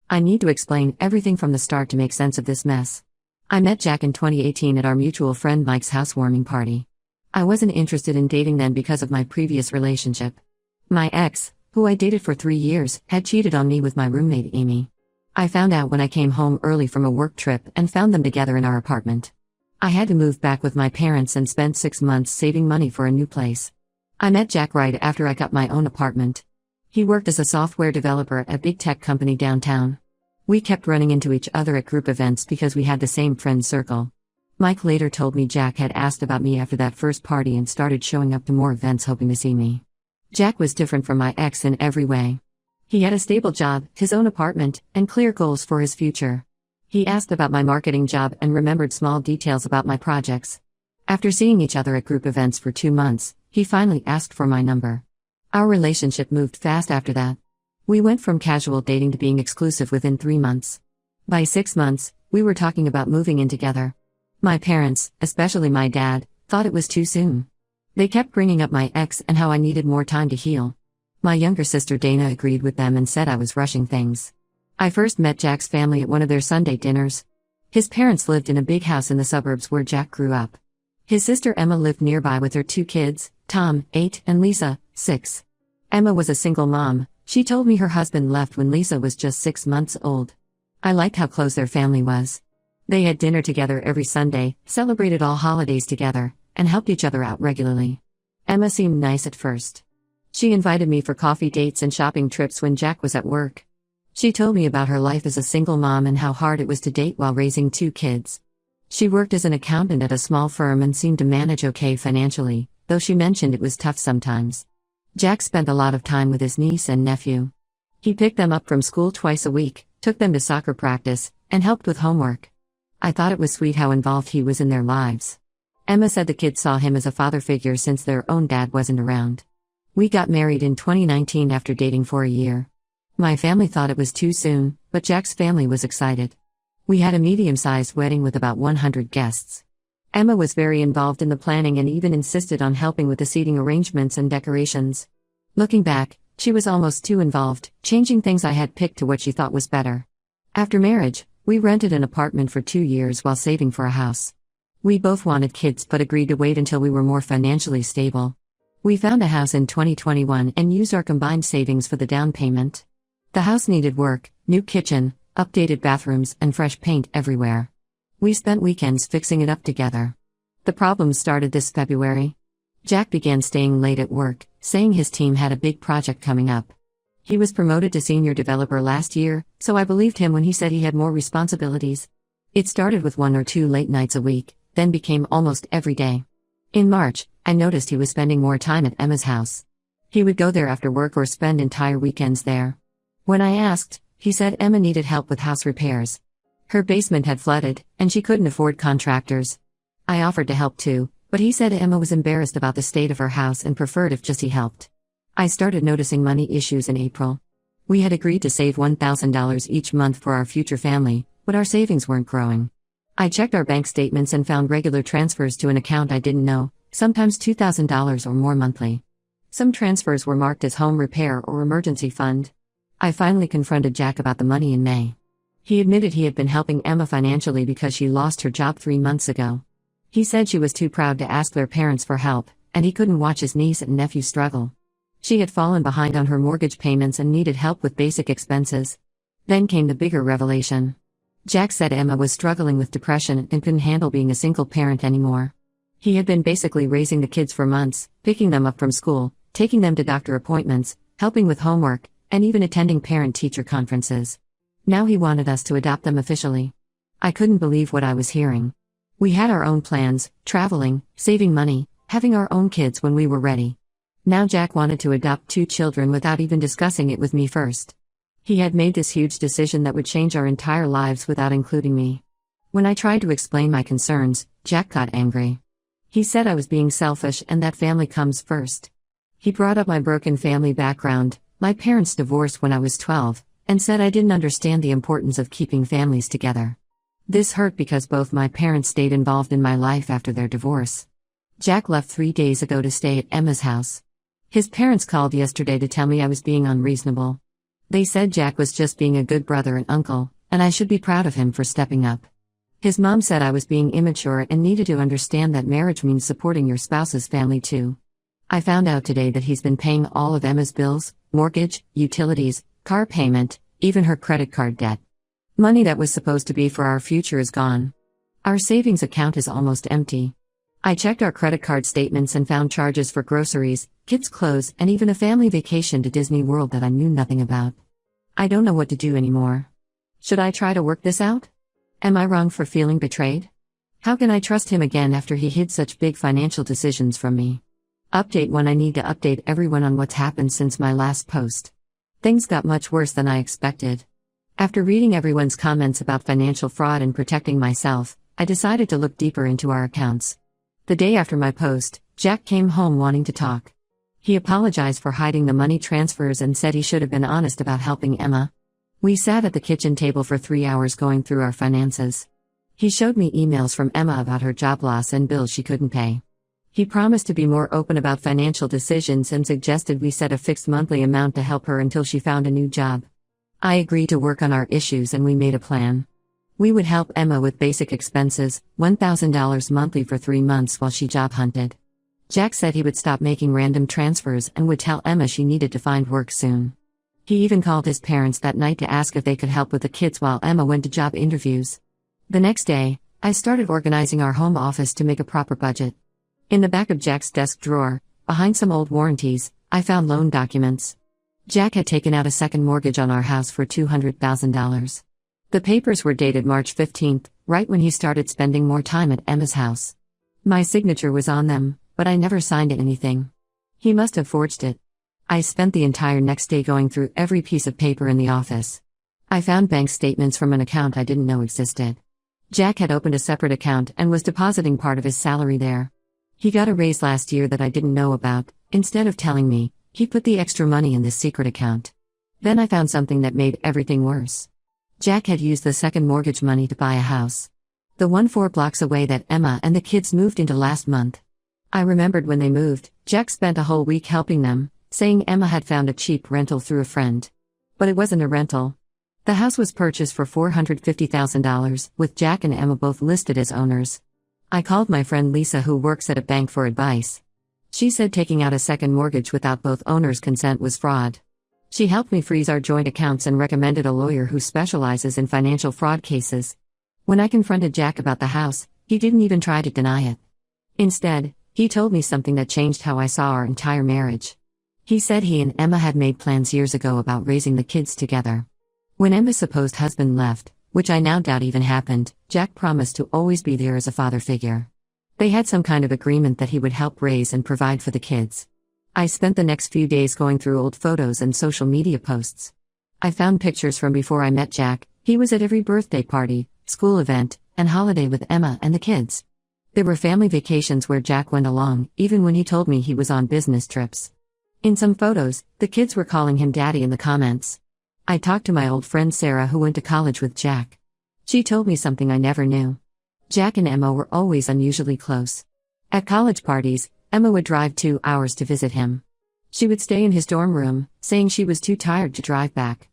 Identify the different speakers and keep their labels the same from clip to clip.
Speaker 1: I need to explain everything from the start to make sense of this mess. I met Jack in 2018 at our mutual friend Mike's housewarming party. I wasn't interested in dating then because of my previous relationship. My ex, who I dated for 3 years, had cheated on me with my roommate Amy. I found out when I came home early from a work trip and found them together in our apartment. I had to move back with my parents and spent 6 months saving money for a new place. I met Jack right after I got my own apartment. He worked as a software developer at a big tech company downtown. We kept running into each other at group events because we had the same friend circle. Mike later told me Jack had asked about me after that first party and started showing up to more events hoping to see me. Jack was different from my ex in every way. He had a stable job, his own apartment, and clear goals for his future. He asked about my marketing job and remembered small details about my projects. After seeing each other at group events for 2 months, he finally asked for my number. Our relationship moved fast after that. We went from casual dating to being exclusive within 3 months. By 6 months, we were talking about moving in together. My parents, especially my dad, thought it was too soon. They kept bringing up my ex and how I needed more time to heal. My younger sister Dana agreed with them and said I was rushing things. I first met Jack's family at one of their Sunday dinners. His parents lived in a big house in the suburbs where Jack grew up. His sister Emma lived nearby with her 2 kids, Tom, 8, and Lisa, 6. Emma was a single mom. She told me her husband left when Lisa was just 6 months old. I liked how close their family was. They had dinner together every Sunday, celebrated all holidays together, and helped each other out regularly. Emma seemed nice at first. She invited me for coffee dates and shopping trips when Jack was at work. She told me about her life as a single mom and how hard it was to date while raising 2 kids. She worked as an accountant at a small firm and seemed to manage okay financially, though she mentioned it was tough sometimes. Jack spent a lot of time with his niece and nephew. He picked them up from school twice a week, took them to soccer practice, and helped with homework. I thought it was sweet how involved he was in their lives. Emma said the kids saw him as a father figure since their own dad wasn't around. We got married in 2019 after dating for a year. My family thought it was too soon, but Jack's family was excited. We had a medium-sized wedding with about 100 guests. Emma was very involved in the planning and even insisted on helping with the seating arrangements and decorations. Looking back, she was almost too involved, changing things I had picked to what she thought was better. After marriage, we rented an apartment for 2 years while saving for a house. We both wanted kids but agreed to wait until we were more financially stable. We found a house in 2021 and used our combined savings for the down payment. The house needed work, new kitchen, updated bathrooms, and fresh paint everywhere. We spent weekends fixing it up together. The problems started this February. Jack began staying late at work, saying his team had a big project coming up. He was promoted to senior developer last year, so I believed him when he said he had more responsibilities. It started with 1 or 2 late nights a week, then became almost every day. In March, I noticed he was spending more time at Emma's house. He would go there after work or spend entire weekends there. When I asked, he said Emma needed help with house repairs. Her basement had flooded, and she couldn't afford contractors. I offered to help too, but he said Emma was embarrassed about the state of her house and preferred if just he helped. I started noticing money issues in April. We had agreed to save $1,000 each month for our future family, but our savings weren't growing. I checked our bank statements and found regular transfers to an account I didn't know, sometimes $2,000 or more monthly. Some transfers were marked as home repair or emergency fund. I finally confronted Jack about the money in May. He admitted he had been helping Emma financially because she lost her job 3 months ago. He said she was too proud to ask their parents for help, and he couldn't watch his niece and nephew struggle. She had fallen behind on her mortgage payments and needed help with basic expenses. Then came the bigger revelation. Jack said Emma was struggling with depression and couldn't handle being a single parent anymore. He had been basically raising the kids for months, picking them up from school, taking them to doctor appointments, helping with homework, and even attending parent-teacher conferences. Now he wanted us to adopt them officially. I couldn't believe what I was hearing. We had our own plans, traveling, saving money, having our own kids when we were ready. Now Jack wanted to adopt 2 children without even discussing it with me first. He had made this huge decision that would change our entire lives without including me. When I tried to explain my concerns, Jack got angry. He said I was being selfish and that family comes first. He brought up my broken family background, my parents divorced when I was 12, and said I didn't understand the importance of keeping families together. This hurt because both my parents stayed involved in my life after their divorce. Jack left 3 days ago to stay at Emma's house. His parents called yesterday to tell me I was being unreasonable. They said Jack was just being a good brother and uncle, and I should be proud of him for stepping up. His mom said I was being immature and needed to understand that marriage means supporting your spouse's family too. I found out today that he's been paying all of Emma's bills, mortgage, utilities, car payment, even her credit card debt. Money that was supposed to be for our future is gone. Our savings account is almost empty. I checked our credit card statements and found charges for groceries, kids' clothes, and even a family vacation to Disney World that I knew nothing about. I don't know what to do anymore. Should I try to work this out? Am I wrong for feeling betrayed? How can I trust him again after he hid such big financial decisions from me? Update 1: I need to update everyone on what's happened since my last post. Things got much worse than I expected. After reading everyone's comments about financial fraud and protecting myself, I decided to look deeper into our accounts. The day after my post, Jack came home wanting to talk. He apologized for hiding the money transfers and said he should have been honest about helping Emma. We sat at the kitchen table for 3 hours going through our finances. He showed me emails from Emma about her job loss and bills she couldn't pay. He promised to be more open about financial decisions and suggested we set a fixed monthly amount to help her until she found a new job. I agreed to work on our issues and we made a plan. We would help Emma with basic expenses, $1,000 monthly for 3 months while she job hunted. Jack said he would stop making random transfers and would tell Emma she needed to find work soon. He even called his parents that night to ask if they could help with the kids while Emma went to job interviews. The next day, I started organizing our home office to make a proper budget. In the back of Jack's desk drawer, behind some old warranties, I found loan documents. Jack had taken out a second mortgage on our house for $200,000. The papers were dated March 15th, right when he started spending more time at Emma's house. My signature was on them, but I never signed anything. He must have forged it. I spent the entire next day going through every piece of paper in the office. I found bank statements from an account I didn't know existed. Jack had opened a separate account and was depositing part of his salary there. He got a raise last year that I didn't know about. Instead of telling me, he put the extra money in this secret account. Then I found something that made everything worse. Jack had used the second mortgage money to buy a house. The one 4 blocks away that Emma and the kids moved into last month. I remembered when they moved, Jack spent a whole week helping them, saying Emma had found a cheap rental through a friend. But it wasn't a rental. The house was purchased for $450,000, with Jack and Emma both listed as owners. I called my friend Lisa, who works at a bank, for advice. She said taking out a second mortgage without both owners' consent was fraud. She helped me freeze our joint accounts and recommended a lawyer who specializes in financial fraud cases. When I confronted Jack about the house, he didn't even try to deny it. Instead, he told me something that changed how I saw our entire marriage. He said he and Emma had made plans years ago about raising the kids together. When Emma's supposed husband left, which I now doubt even happened, Jack promised to always be there as a father figure. They had some kind of agreement that he would help raise and provide for the kids. I spent the next few days going through old photos and social media posts. I found pictures from before I met Jack. He was at every birthday party, school event, and holiday with Emma and the kids. There were family vacations where Jack went along, even when he told me he was on business trips. In some photos, the kids were calling him daddy in the comments. I talked to my old friend Sarah, who went to college with Jack. She told me something I never knew. Jack and Emma were always unusually close. At college parties, Emma would drive 2 hours to visit him. She would stay in his dorm room, saying she was too tired to drive back.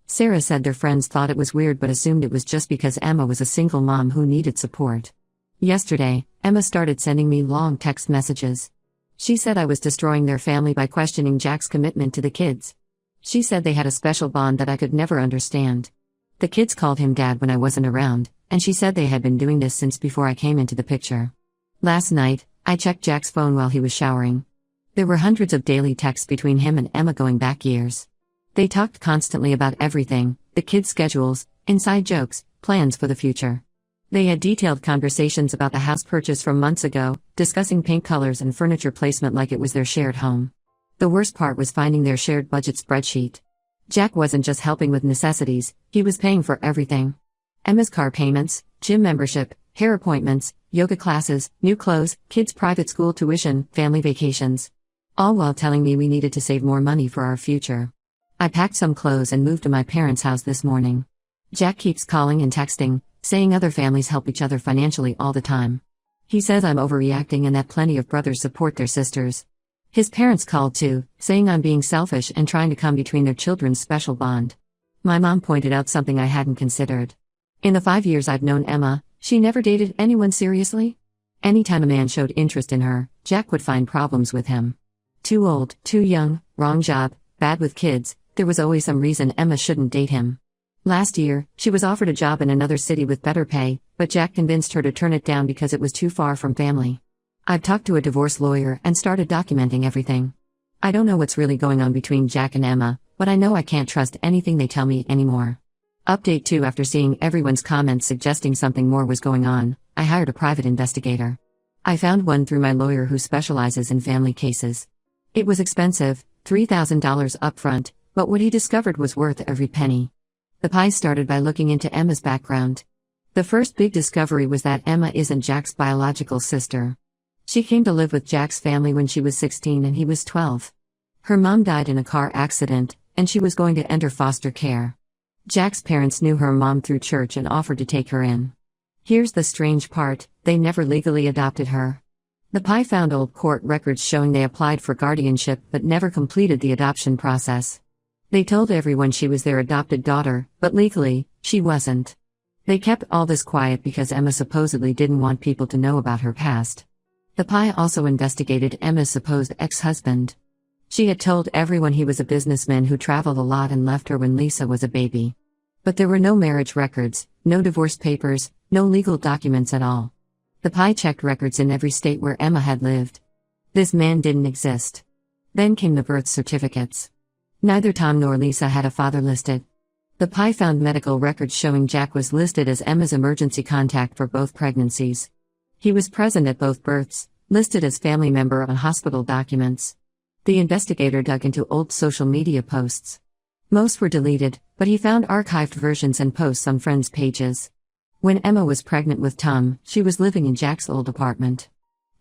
Speaker 1: Sarah said their friends thought it was weird but assumed it was just because Emma was a single mom who needed support. Yesterday, Emma started sending me long text messages. She said I was destroying their family by questioning Jack's commitment to the kids. She said they had a special bond that I could never understand. The kids called him dad when I wasn't around, and she said they had been doing this since before I came into the picture. Last night, I checked Jack's phone while he was showering. There were hundreds of daily texts between him and Emma going back years. They talked constantly about everything: the kids' schedules, inside jokes, plans for the future. They had detailed conversations about the house purchase from months ago, discussing paint colors and furniture placement like it was their shared home. The worst part was finding their shared budget spreadsheet. Jack wasn't just helping with necessities, he was paying for everything. Emma's car payments, gym membership, hair appointments, yoga classes, new clothes, kids' private school tuition, family vacations. All while telling me we needed to save more money for our future. I packed some clothes and moved to my parents' house this morning. Jack keeps calling and texting, saying other families help each other financially all the time. He says I'm overreacting and that plenty of brothers support their sisters. His parents called too, saying I'm being selfish and trying to come between their children's special bond. My mom pointed out something I hadn't considered. In the 5 years I've known Emma, she never dated anyone seriously. Anytime a man showed interest in her, Jack would find problems with him. Too old, too young, wrong job, bad with kids, there was always some reason Emma shouldn't date him. Last year, she was offered a job in another city with better pay, but Jack convinced her to turn it down because it was too far from family. I've talked to a divorce lawyer and started documenting everything. I don't know what's really going on between Jack and Emma, but I know I can't trust anything they tell me anymore. Update 2: After seeing everyone's comments suggesting something more was going on, I hired a private investigator. I found one through my lawyer who specializes in family cases. It was expensive, $3,000 upfront, but what he discovered was worth every penny. The pie started by looking into Emma's background. The first big discovery was that Emma isn't Jack's biological sister. She came to live with Jack's family when she was 16 and he was 12. Her mom died in a car accident, and she was going to enter foster care. Jack's parents knew her mom through church and offered to take her in. Here's the strange part: they never legally adopted her. The pie found old court records showing they applied for guardianship but never completed the adoption process. They told everyone she was their adopted daughter, but legally, she wasn't. They kept all this quiet because Emma supposedly didn't want people to know about her past. The pie also investigated Emma's supposed ex-husband. She had told everyone he was a businessman who traveled a lot and left her when Lisa was a baby. But there were no marriage records, no divorce papers, no legal documents at all. The pie checked records in every state where Emma had lived. This man didn't exist. Then came the birth certificates. Neither Tom nor Lisa had a father listed. The pie found medical records showing Jack was listed as Emma's emergency contact for both pregnancies. He was present at both births, listed as family member on hospital documents. The investigator dug into old social media posts. Most were deleted, but he found archived versions and posts on friends' pages. When Emma was pregnant with Tom, she was living in Jack's old apartment.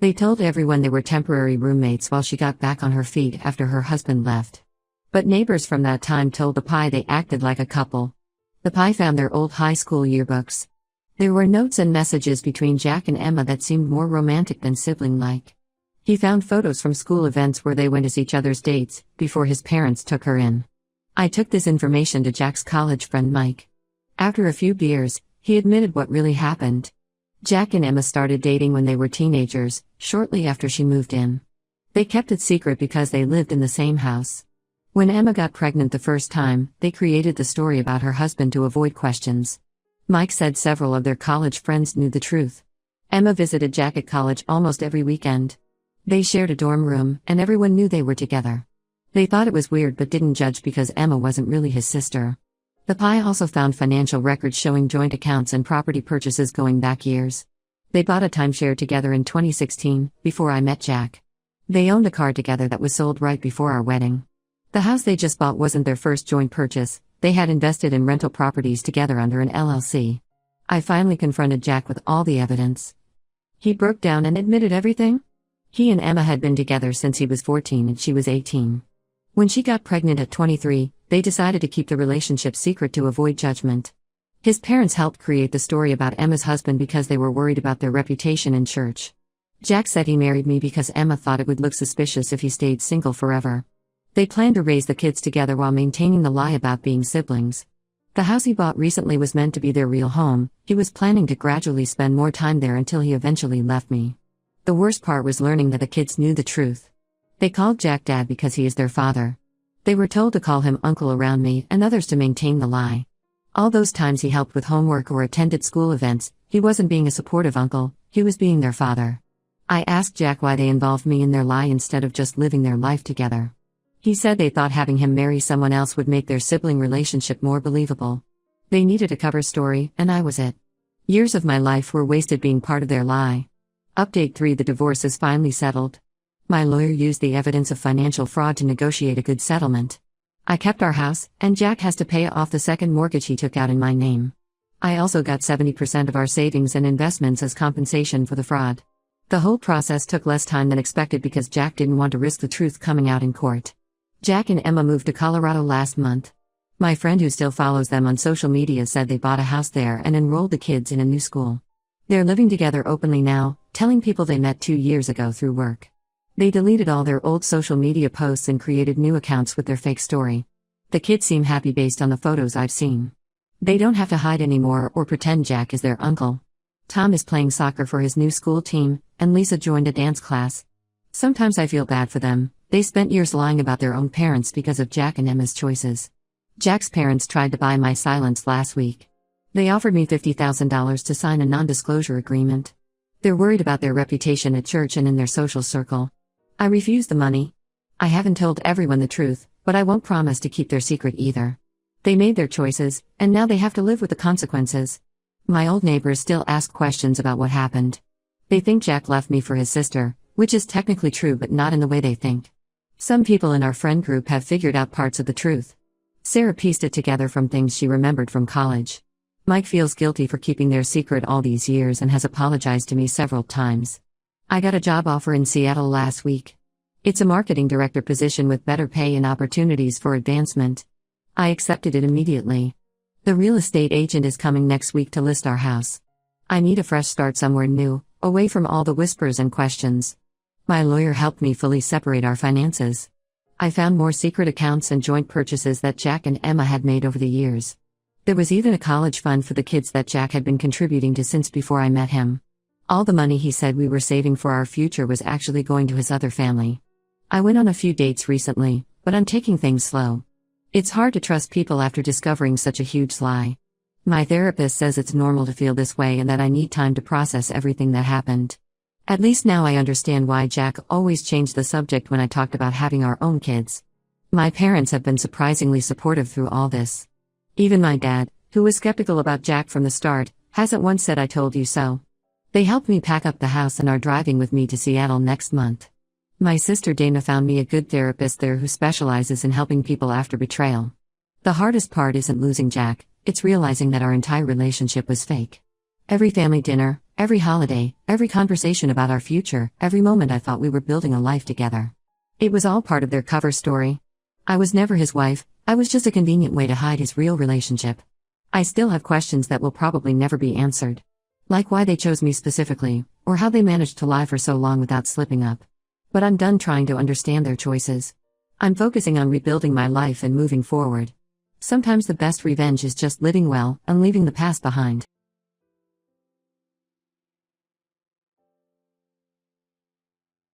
Speaker 1: They told everyone they were temporary roommates while she got back on her feet after her husband left. But neighbors from that time told the pie they acted like a couple. The pie found their old high school yearbooks. There were notes and messages between Jack and Emma that seemed more romantic than sibling-like. He found photos from school events where they went as each other's dates, before his parents took her in. I took this information to Jack's college friend Mike. After a few beers, he admitted what really happened. Jack and Emma started dating when they were teenagers, shortly after she moved in. They kept it secret because they lived in the same house. When Emma got pregnant the first time, they created the story about her husband to avoid questions. Mike said several of their college friends knew the truth. Emma visited Jack at college almost every weekend. They shared a dorm room, and everyone knew they were together. They thought it was weird but didn't judge because Emma wasn't really his sister. The pie also found financial records showing joint accounts and property purchases going back years. They bought a timeshare together in 2016, before I met Jack. They owned a car together that was sold right before our wedding. The house they just bought wasn't their first joint purchase. They had invested in rental properties together under an LLC. I finally confronted Jack with all the evidence. He broke down and admitted everything. He and Emma had been together since he was 14 and she was 18. When she got pregnant at 23, they decided to keep the relationship secret to avoid judgment. His parents helped create the story about Emma's husband because they were worried about their reputation in church. Jack said he married me because Emma thought it would look suspicious if he stayed single forever. They planned to raise the kids together while maintaining the lie about being siblings. The house he bought recently was meant to be their real home. He was planning to gradually spend more time there until he eventually left me. The worst part was learning that the kids knew the truth. They called Jack Dad because he is their father. They were told to call him Uncle around me and others to maintain the lie. All those times he helped with homework or attended school events, he wasn't being a supportive uncle, he was being their father. I asked Jack why they involved me in their lie instead of just living their life together. He said they thought having him marry someone else would make their sibling relationship more believable. They needed a cover story, and I was it. Years of my life were wasted being part of their lie. Update 3: The divorce is finally settled. My lawyer used the evidence of financial fraud to negotiate a good settlement. I kept our house, and Jack has to pay off the second mortgage he took out in my name. I also got 70% of our savings and investments as compensation for the fraud. The whole process took less time than expected because Jack didn't want to risk the truth coming out in court. Jack and Emma moved to Colorado last month. My friend who still follows them on social media said they bought a house there and enrolled the kids in a new school. They're living together openly now, telling people they met 2 years ago through work. They deleted all their old social media posts and created new accounts with their fake story. The kids seem happy based on the photos I've seen. They don't have to hide anymore or pretend Jack is their uncle. Tom is playing soccer for his new school team, and Lisa joined a dance class. Sometimes I feel bad for them. They spent years lying about their own parents because of Jack and Emma's choices. Jack's parents tried to buy my silence last week. They offered me $50,000 to sign a non-disclosure agreement. They're worried about their reputation at church and in their social circle. I refused the money. I haven't told everyone the truth, but I won't promise to keep their secret either. They made their choices, and now they have to live with the consequences. My old neighbors still ask questions about what happened. They think Jack left me for his sister, which is technically true but not in the way they think. Some people in our friend group have figured out parts of the truth. Sarah pieced it together from things she remembered from college. Mike feels guilty for keeping their secret all these years and has apologized to me several times. I got a job offer in Seattle last week. It's a marketing director position with better pay and opportunities for advancement. I accepted it immediately. The real estate agent is coming next week to list our house. I need a fresh start somewhere new, away from all the whispers and questions. My lawyer helped me fully separate our finances. I found more secret accounts and joint purchases that Jack and Emma had made over the years. There was even a college fund for the kids that Jack had been contributing to since before I met him. All the money he said we were saving for our future was actually going to his other family. I went on a few dates recently, but I'm taking things slow. It's hard to trust people after discovering such a huge lie. My therapist says it's normal to feel this way and that I need time to process everything that happened. At least now I understand why Jack always changed the subject when I talked about having our own kids. My parents have been surprisingly supportive through all this. Even my dad, who was skeptical about Jack from the start, hasn't once said I told you so. They helped me pack up the house and are driving with me to Seattle next month. My sister Dana found me a good therapist there who specializes in helping people after betrayal. The hardest part isn't losing Jack, it's realizing that our entire relationship was fake. Every family dinner, every holiday, every conversation about our future, every moment I thought we were building a life together. It was all part of their cover story. I was never his wife, I was just a convenient way to hide his real relationship. I still have questions that will probably never be answered. Like why they chose me specifically, or how they managed to lie for so long without slipping up. But I'm done trying to understand their choices. I'm focusing on rebuilding my life and moving forward. Sometimes the best revenge is just living well and leaving the past behind.